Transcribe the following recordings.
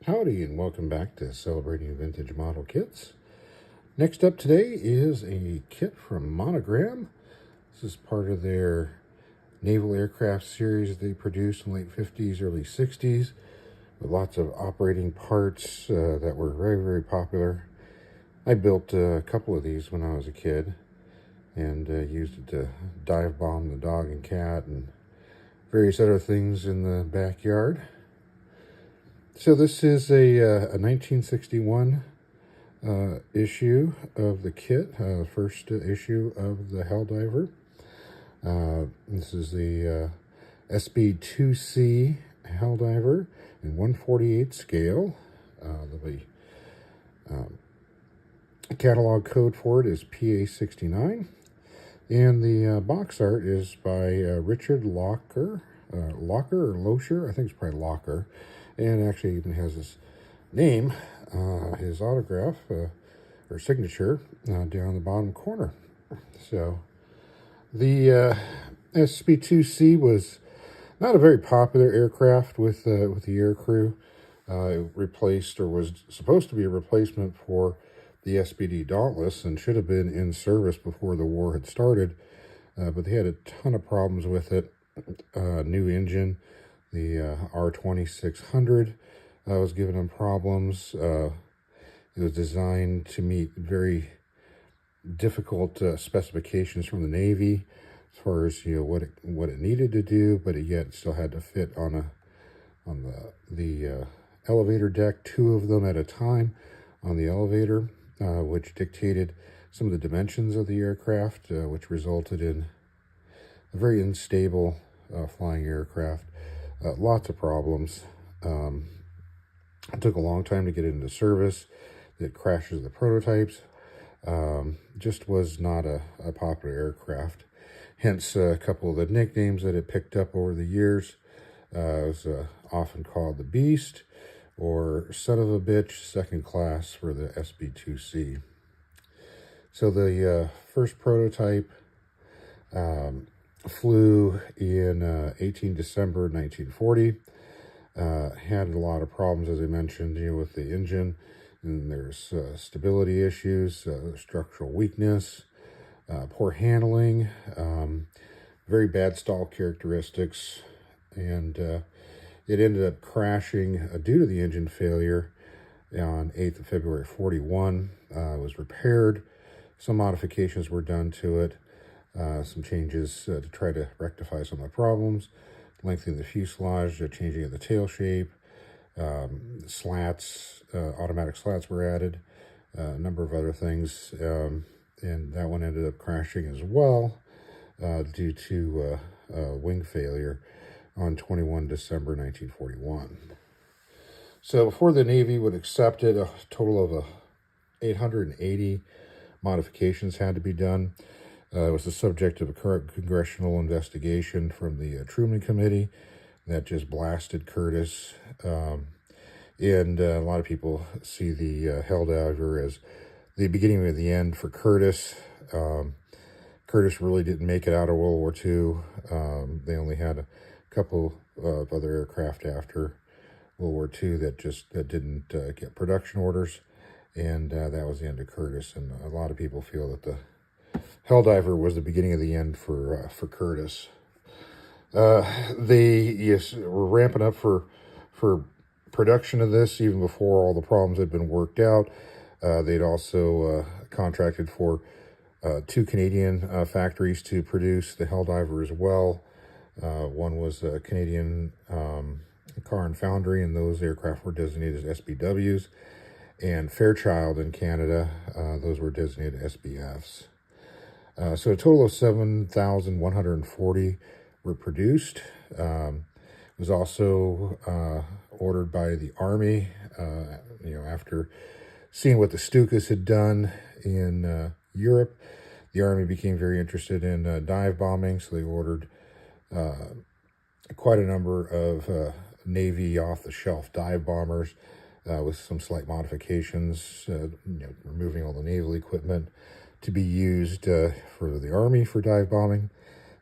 Howdy and welcome back to Celebrating Vintage Model Kits. Next up today is a kit from Monogram. This is part of their naval aircraft series they produced in the late 50s, early 60s, with lots of operating parts that were very, very popular. I built a couple of these when I was a kid and used it to dive bomb the dog and cat and various other things in the backyard. So this is a 1961 issue of the kit, first issue of the Helldiver. This is the SB2C Helldiver in 1/48 scale. The catalog code for it is PA69. And the box art is by Richard Locker. Locker or Locher? I think it's probably Locker. And actually even has his name, his autograph or signature down the bottom corner. So the SB2C was not a very popular aircraft with the aircrew. It replaced, or was supposed to be a replacement for the SBD Dauntless, and should have been in service before the war had started. But they had a ton of problems with it. New engine. The R2600 was giving them problems. It was designed to meet very difficult specifications from the Navy as far as what it needed to do, but it yet still had to fit on the elevator deck, two of them at a time on the elevator, which dictated some of the dimensions of the aircraft, which resulted in a very unstable flying aircraft. Lots of problems. It took a long time to get it into service. It crashes the prototypes. Just was not a popular aircraft. Hence, a couple of the nicknames that it picked up over the years. It was often called the Beast or Son of a Bitch, second class for the SB2C. So the first prototype flew in 18 December 1940. Had a lot of problems, as I mentioned, with the engine, and there's stability issues, structural weakness, poor handling, very bad stall characteristics, and it ended up crashing due to the engine failure on 8th of February 41. It was repaired. Some modifications were done to it. Some changes to try to rectify some of the problems, lengthening the fuselage, changing of the tail shape, slats, automatic slats were added, a number of other things, and that one ended up crashing as well due to wing failure on 21 December 1941. So before the Navy would accept it, a total of 880 modifications had to be done. It was the subject of a current congressional investigation from the Truman Committee that just blasted Curtiss. And a lot of people see the Helldiver as the beginning of the end for Curtiss. Curtiss really didn't make it out of World War II. They only had a couple of other aircraft after World War II that didn't get production orders. And that was the end of Curtiss. And a lot of people feel that the Helldiver was the beginning of the end for Curtiss. They were ramping up for production of this even before all the problems had been worked out. They'd also contracted for 2 Canadian factories to produce the Helldiver as well. One was a Canadian Car and Foundry, and those aircraft were designated as SBWs. And Fairchild in Canada, those were designated SBFs. So a total of 7,140 were produced. It was also ordered by the Army, after seeing what the Stukas had done in Europe. The Army became very interested in dive bombing, so they ordered quite a number of Navy off-the-shelf dive bombers with some slight modifications, removing all the naval equipment to be used for the Army for dive bombing.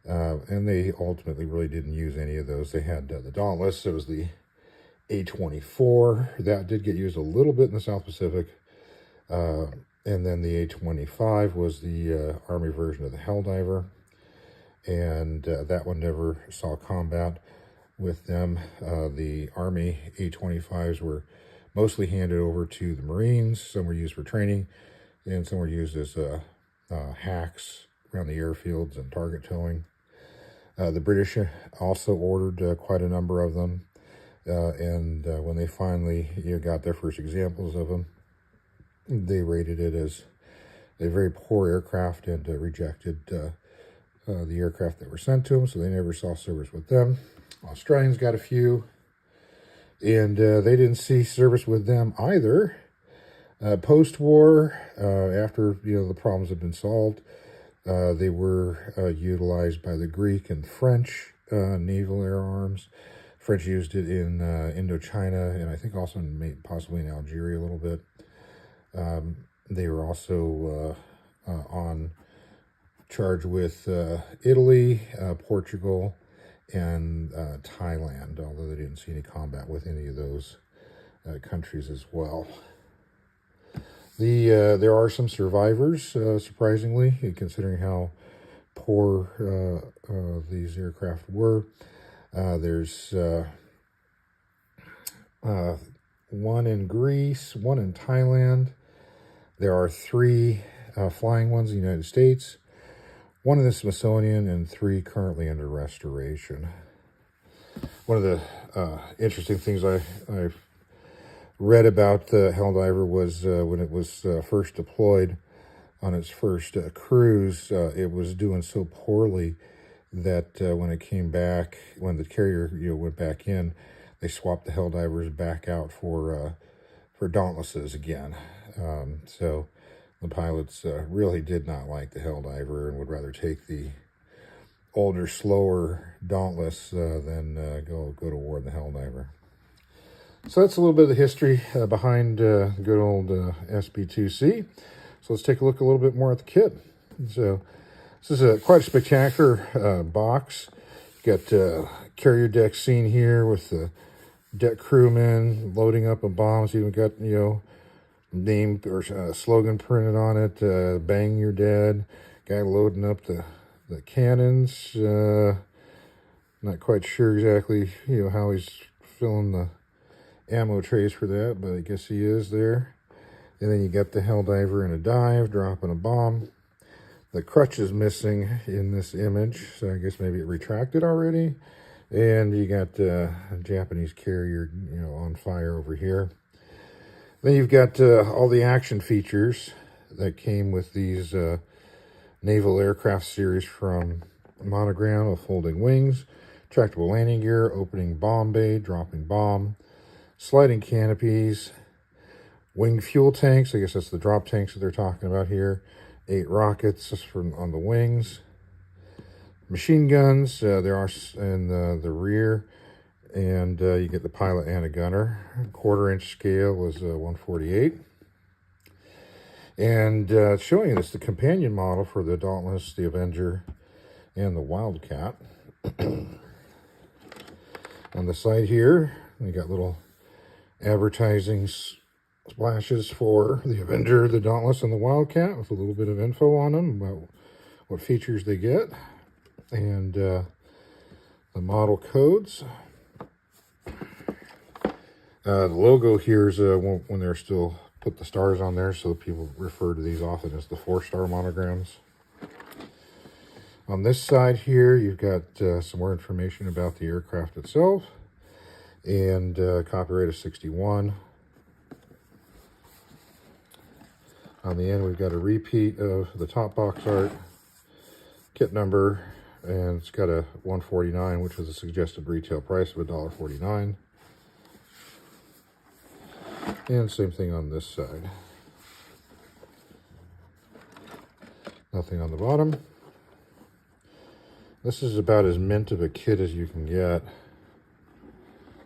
And they ultimately really didn't use any of those. They had the Dauntless. It was the A24. That did get used a little bit in the South Pacific. And then the A25 was the Army version of the Helldiver. And that one never saw combat with them. The Army A25s were mostly handed over to the Marines. Some were used for training, and some were used as hacks around the airfields and target towing. The British also ordered quite a number of them, and when they finally got their first examples of them, they rated it as a very poor aircraft and rejected the aircraft that were sent to them, so they never saw service with them. Australians got a few, and they didn't see service with them either. Post-war, after the problems had been solved, they were utilized by the Greek and French naval air arms. French used it in Indochina, and I think also possibly in Algeria a little bit. They were also on charge with Italy, Portugal, and Thailand, although they didn't see any combat with any of those countries as well. There are some survivors, surprisingly, considering how poor these aircraft were. There's one in Greece, one in Thailand. There are 3 flying ones in the United States, 1 in the Smithsonian, and 3 currently under restoration. One of the interesting things I've read about the Helldiver was when it was first deployed on its first cruise, it was doing so poorly that when it came back, when the carrier went back in, they swapped the Helldivers back out for Dauntlesses again. So the pilots really did not like the Helldiver and would rather take the older, slower Dauntless than go to war in the Helldiver. So that's a little bit of the history behind good old SB2C. So let's take a look a little bit more at the kit. So this is quite a spectacular box. You got carrier deck scene here with the deck crewmen loading up a bomb. So even got name or slogan printed on it. Bang, you're dead. Guy loading up the cannons. Not quite sure exactly how he's filling the ammo trays for that, but I guess he is there. And then you got the Helldiver in a dive, dropping a bomb. The crutch is missing in this image, so I guess maybe it retracted already. And you got a Japanese carrier, on fire over here. Then you've got all the action features that came with these naval aircraft series from Monogram, of folding wings, tractable landing gear, opening bomb bay, dropping bomb, sliding canopies, wing fuel tanks. I guess that's the drop tanks that they're talking about here. 8 rockets on the wings. Machine guns, there are in the rear. And you get the pilot and a gunner. 1/4-inch scale was 1/48. And it's showing you this, the companion model for the Dauntless, the Avenger, and the Wildcat. On the side here, you got little advertising splashes for the Avenger, the Dauntless, and the Wildcat with a little bit of info on them about what features they get. And the model codes. The logo here is when they're still put the stars on there, so people refer to these often as the 4-star monograms. On this side here, you've got some more information about the aircraft itself, and copyright is 61. On the end, we've got a repeat of the top box art, kit number, and it's got a 149, which was a suggested retail price of $1.49. And same thing on this side. Nothing on the bottom. This is about as mint of a kit as you can get.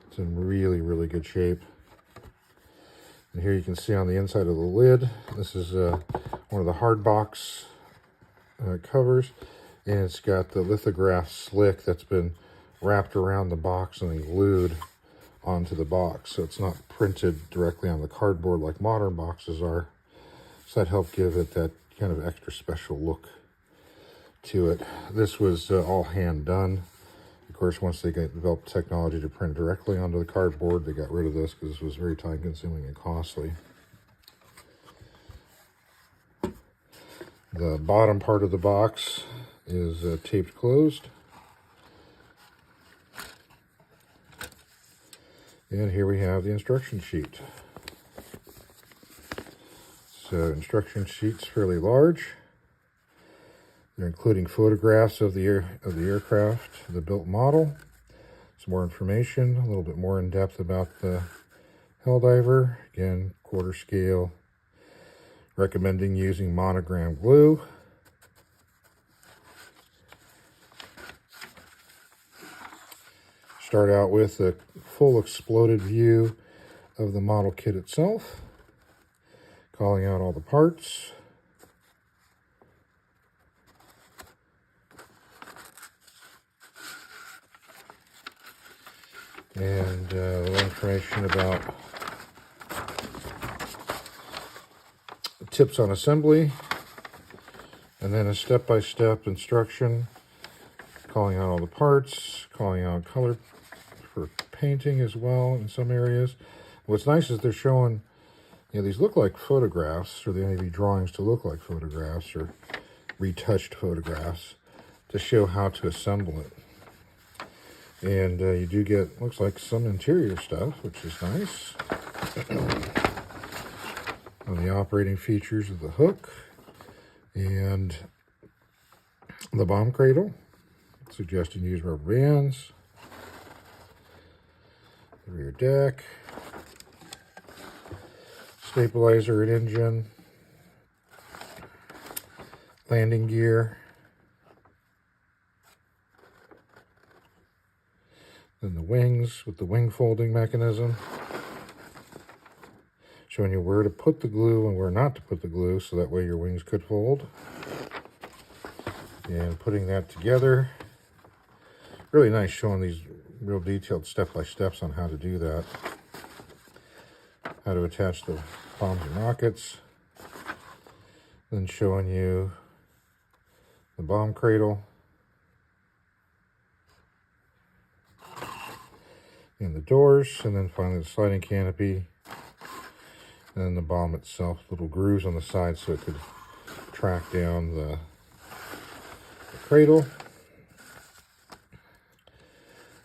It's in really, really good shape. And here you can see on the inside of the lid, this is one of the hard box covers. And it's got the lithograph slick that's been wrapped around the box and then glued onto the box, so it's not printed directly on the cardboard like modern boxes are. So that helped give it that kind of extra special look to it. This was all hand done. Of course, once they developed technology to print directly onto the cardboard, they got rid of this because this was very time consuming and costly. The bottom part of the box is taped closed. And here we have the instruction sheet. So instruction sheet's fairly large. They're including photographs of the aircraft, the built model, some more information, a little bit more in depth about the Helldiver. Again, quarter scale, recommending using Monogram glue. Start out with a full exploded view of the model kit itself, calling out all the parts. And a little information about tips on assembly, and then a step-by-step instruction calling out all the parts, calling out color for painting as well in some areas. What's nice is they're showing, these look like photographs, or they may be drawings to look like photographs, or retouched photographs to show how to assemble it. And you do get, looks like, some interior stuff, which is nice. On the operating features of the hook and the bomb cradle, suggesting use rubber bands. The rear deck, stabilizer and engine, landing gear. Then the wings with the wing folding mechanism, showing you where to put the glue and where not to put the glue, so that way your wings could fold. And putting that together, really nice, showing these real detailed step-by-steps on how to do that. How to attach the bombs and rockets. Then showing you the bomb cradle. And the doors, and then finally the sliding canopy. And then the bomb itself, little grooves on the side so it could track down the cradle.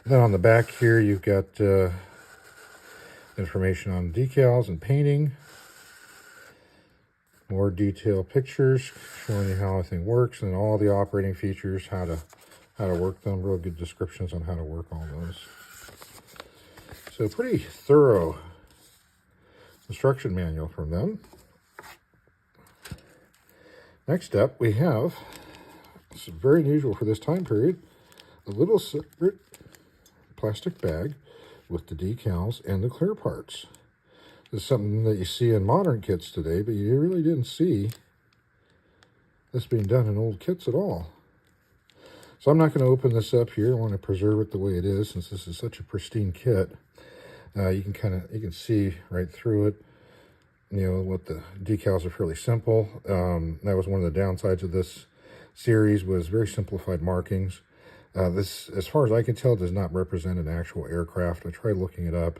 Then on the back here, you've got information on decals and painting. More detailed pictures showing you how everything works, and all the operating features, how to work them. Real good descriptions on how to work all those. So pretty thorough instruction manual from them. Next up, we have, this is very unusual for this time period, a little separate plastic bag with the decals and the clear parts. This is something that you see in modern kits today, but you really didn't see this being done in old kits at all. So I'm not going to open this up here. I want to preserve it the way it is, since this is such a pristine kit. You can see right through it. What the decals are fairly simple. That was one of the downsides of this series, was very simplified markings. This, as far as I can tell, does not represent an actual aircraft. I tried looking it up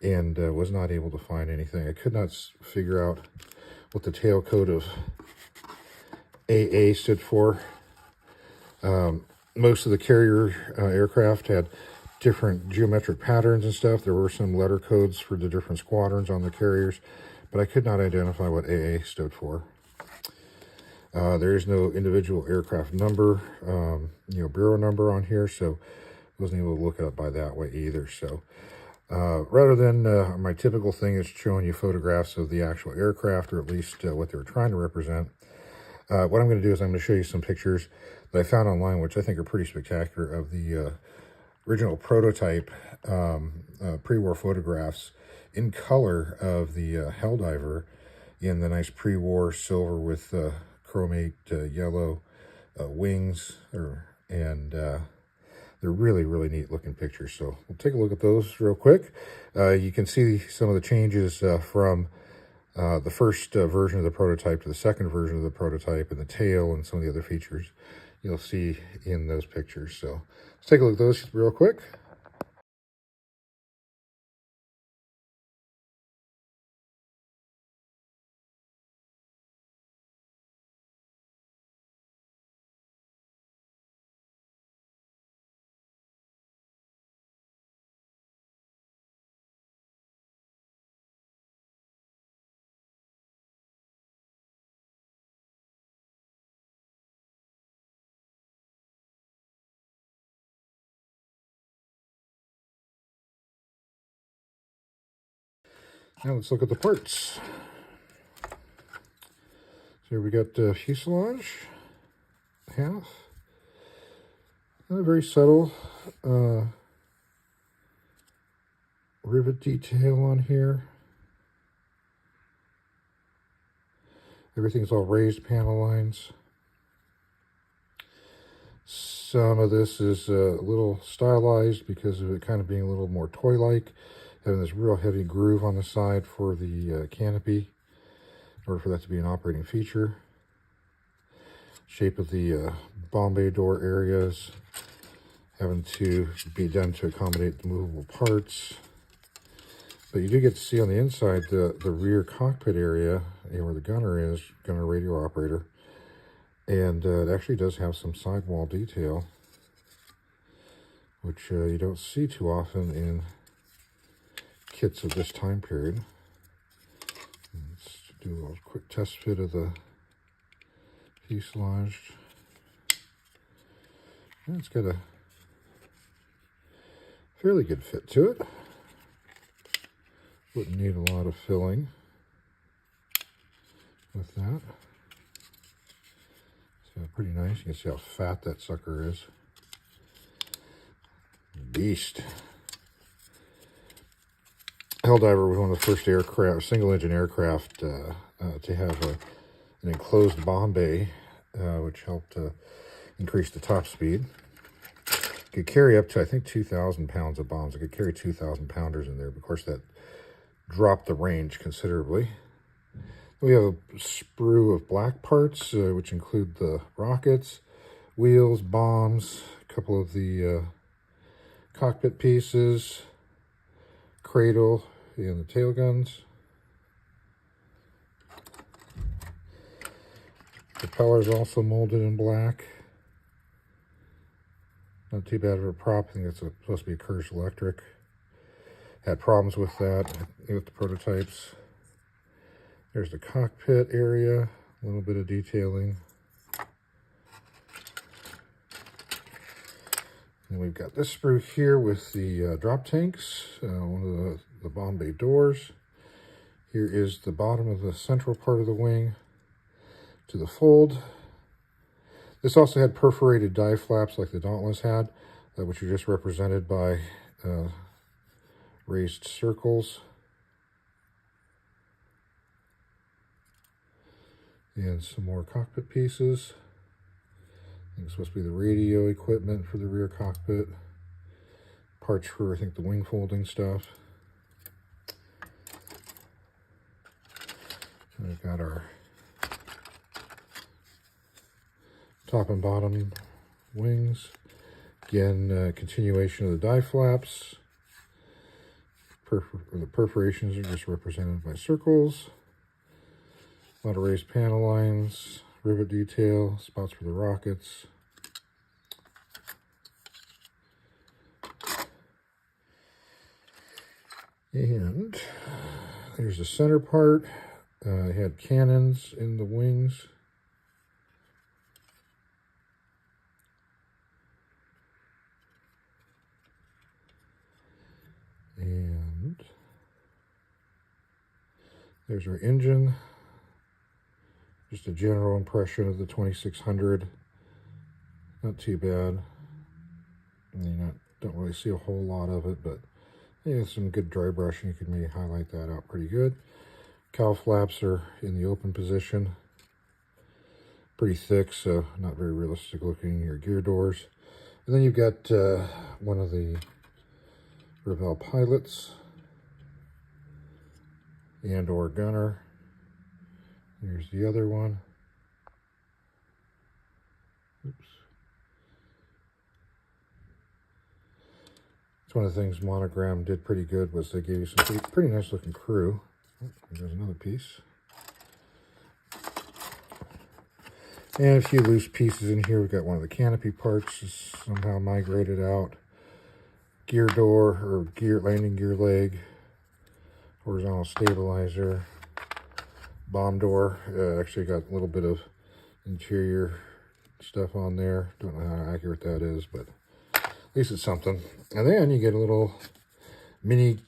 and was not able to find anything. I could not figure out what the tail code of AA stood for. Most of the carrier aircraft had different geometric patterns and stuff. There were some letter codes for the different squadrons on the carriers, but I could not identify what AA stood for. There is no individual aircraft number, bureau number on here, so I wasn't able to look it up by that way either. So rather than my typical thing is showing you photographs of the actual aircraft, or at least what they were trying to represent, what I'm going to do is I'm going to show you some pictures that I found online, which I think are pretty spectacular, of the original prototype pre-war photographs in color of the Helldiver in the nice pre-war silver with chromate yellow wings, and They're really, really neat looking pictures. So we'll take a look at those real quick. You can see some of the changes from the first version of the prototype to the second version of the prototype, and the tail and some of the other features you'll see in those pictures. So let's take a look at those real quick. Now let's look at the parts. So here we got the fuselage, half. A very subtle rivet detail on here. Everything's all raised panel lines. Some of this is a little stylized because of it kind of being a little more toy-like, having this real heavy groove on the side for the canopy, in order for that to be an operating feature. Shape of the bomb bay door areas having to be done to accommodate the movable parts. But you do get to see on the inside the rear cockpit area, where the gunner is, gunner radio operator. And it actually does have some sidewall detail, which you don't see too often in kits of this time period. Let's do a little quick test fit of the fuselage. And it's got a fairly good fit to it. Wouldn't need a lot of filling with that. So pretty nice. You can see how fat that sucker is. Beast. Helldiver was one of the first aircraft, single-engine aircraft, to have an enclosed bomb bay, which helped increase the top speed. It could carry up to, I think, 2,000 pounds of bombs. It could carry 2,000 pounders in there. But of course, that dropped the range considerably. We have a sprue of black parts, which include the rockets, wheels, bombs, a couple of the cockpit pieces, cradle, and the tail guns. Propellers also molded in black. Not too bad of a prop. I think it's supposed to be a Curtiss Electric. Had problems with that with the prototypes. There's the cockpit area, a little bit of detailing. And we've got this sprue here with the drop tanks, one of the bomb bay doors. Here is the bottom of the central part of the wing to the fold. This also had perforated die flaps like the Dauntless had, which are just represented by raised circles. And some more cockpit pieces. I think it's supposed to be the radio equipment for the rear cockpit. Parts for, I think, the wing folding stuff. And we've got our top and bottom wings. Again, continuation of the die flaps. The perforations are just represented by circles. A lot of raised panel lines, rivet detail, spots for the rockets. And there's the center part. It had cannons in the wings. And there's our engine. Just a general impression of the 2600. Not too bad. You don't really see a whole lot of it, but yeah, some good dry brushing. You can maybe highlight that out pretty good. Cowl flaps are in the open position. Pretty thick, so not very realistic looking. Your gear doors. And then you've got one of the Revell pilots and or gunner. Here's the other one. Oops. It's one of the things Monogram did pretty good, was they gave you some pretty nice looking crew. Oh, there's another piece. And a few loose pieces in here. We've got one of the canopy parts somehow migrated out. Gear door, or landing gear leg. Horizontal stabilizer. Bomb door. Actually got a little bit of interior stuff on there. Don't know how accurate that is, but at least it's something. And then you get a little mini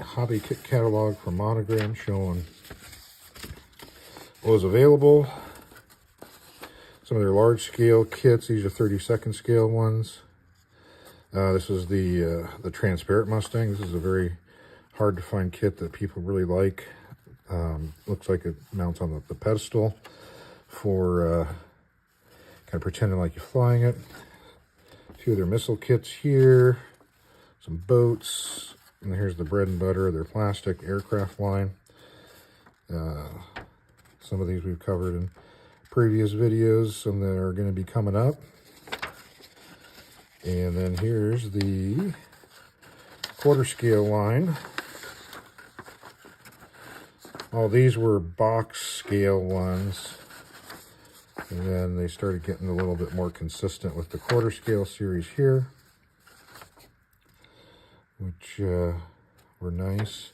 hobby kit catalog from Monogram showing what was available. Some of their large scale kits. These are 32nd scale ones. This is the transparent Mustang. This is a very hard to find kit that people really like. Looks like it mounts on the pedestal for kind of pretending like you're flying it. A few of their missile kits here. Some boats. And here's the bread and butter of their plastic aircraft line. Some of these we've covered in previous videos, some that are going to be coming up. And then here's the quarter scale line. All these were box scale ones, and then they started getting a little bit more consistent with the quarter scale series here, which were nice.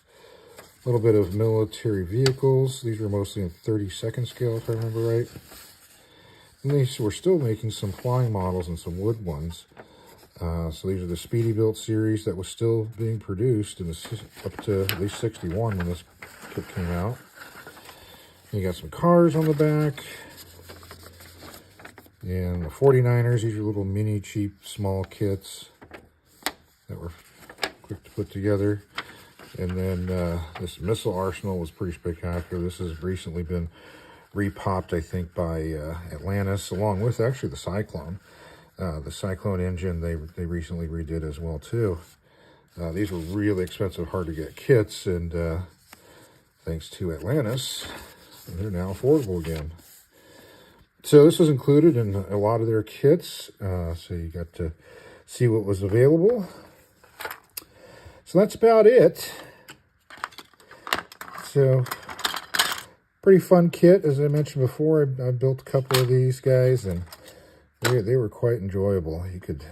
A little bit of military vehicles. These were mostly in 32nd scale, if I remember right. And these were still making some flying models and some wood ones. So these are the Speedy-Built series that was still being produced in up to at least 61 when this kit came out. And you got some cars on the back. And the 49ers, these are little mini, cheap, small kits that were quick to put together. And then this missile arsenal was pretty spectacular. This has recently been repopped, I think, by Atlantis, along with actually the Cyclone. The Cyclone engine they recently redid as well too. These were really expensive, hard to get kits, and thanks to Atlantis, they're now affordable again. So this was included in a lot of their kits, so you got to see what was available. So that's about it. So, pretty fun kit. As I mentioned before, I built a couple of these guys, and they were quite enjoyable. You could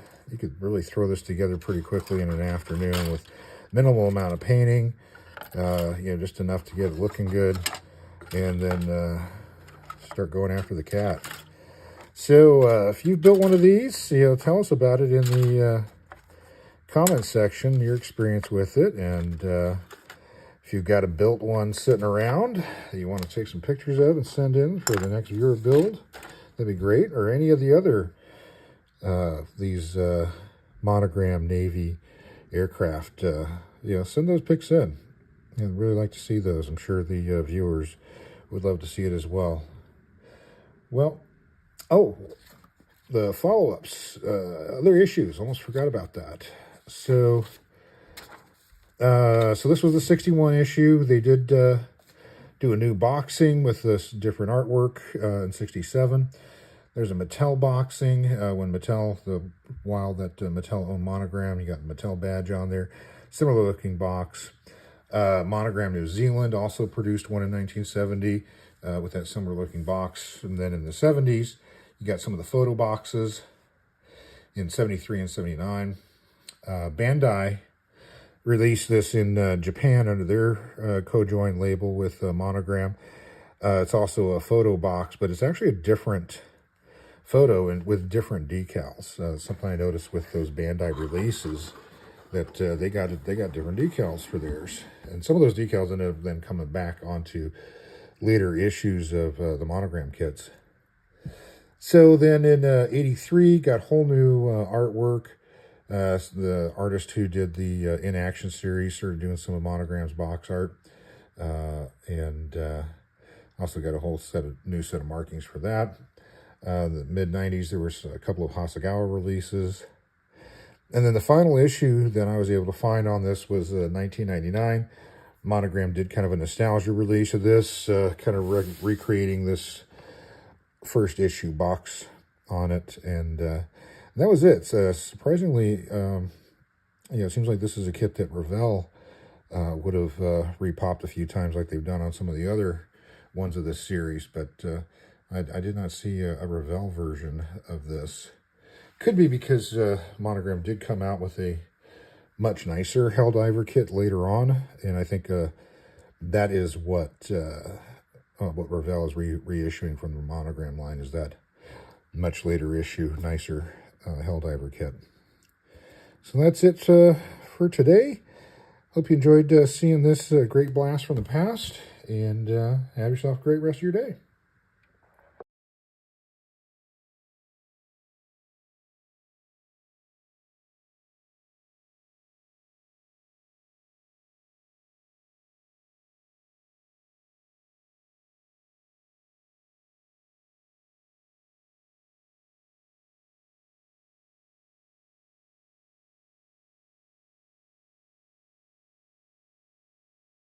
really throw this together pretty quickly in an afternoon with minimal amount of painting, just enough to get it looking good, and then start going after the cat. So, if you've built one of these, tell us about it in the comment section, your experience with it, and if you've got a built one sitting around that you want to take some pictures of and send in for the next viewer build, that'd be great. Or any of the other these Monogram Navy aircraft, send those pics in. I'd really like to see those. I'm sure the viewers would love to see it as well. Well, the follow-ups, other issues, almost forgot about that. So this was the 61 issue. They did do a new boxing with this different artwork in 67. There's a Mattel boxing. When Mattel, while Mattel owned Monogram, you got the Mattel badge on there. Similar looking box. Monogram New Zealand also produced one in 1970 with that similar looking box. And then in the 70s, you got some of the photo boxes in 73 and 79. Bandai released this in Japan under their co-joined label with Monogram. It's also a photo box, but it's actually a different photo and with different decals. Something I noticed with those Bandai releases, that they got different decals for theirs, and some of those decals ended up then coming back onto later issues of the Monogram kits. So then in 83, got whole new artwork. The artist who did the In Action series started doing some of Monogram's box art, and also got a whole new set of markings for that. The mid-90s, there was a couple of Hasegawa releases. And then the final issue that I was able to find on this was 1999. Monogram did kind of a nostalgia release of this, kind of recreating this first issue box on it, and that was it. Surprisingly, it seems like this is a kit that Revell would have repopped a few times like they've done on some of the other ones of this series, but I did not see a Revell version of this. Could be because Monogram did come out with a much nicer Helldiver kit later on, and I think that is what Revell is reissuing from the Monogram line, is that much later issue, nicer Helldiver kit. So that's it for today. Hope you enjoyed seeing this great blast from the past, and have yourself a great rest of your day.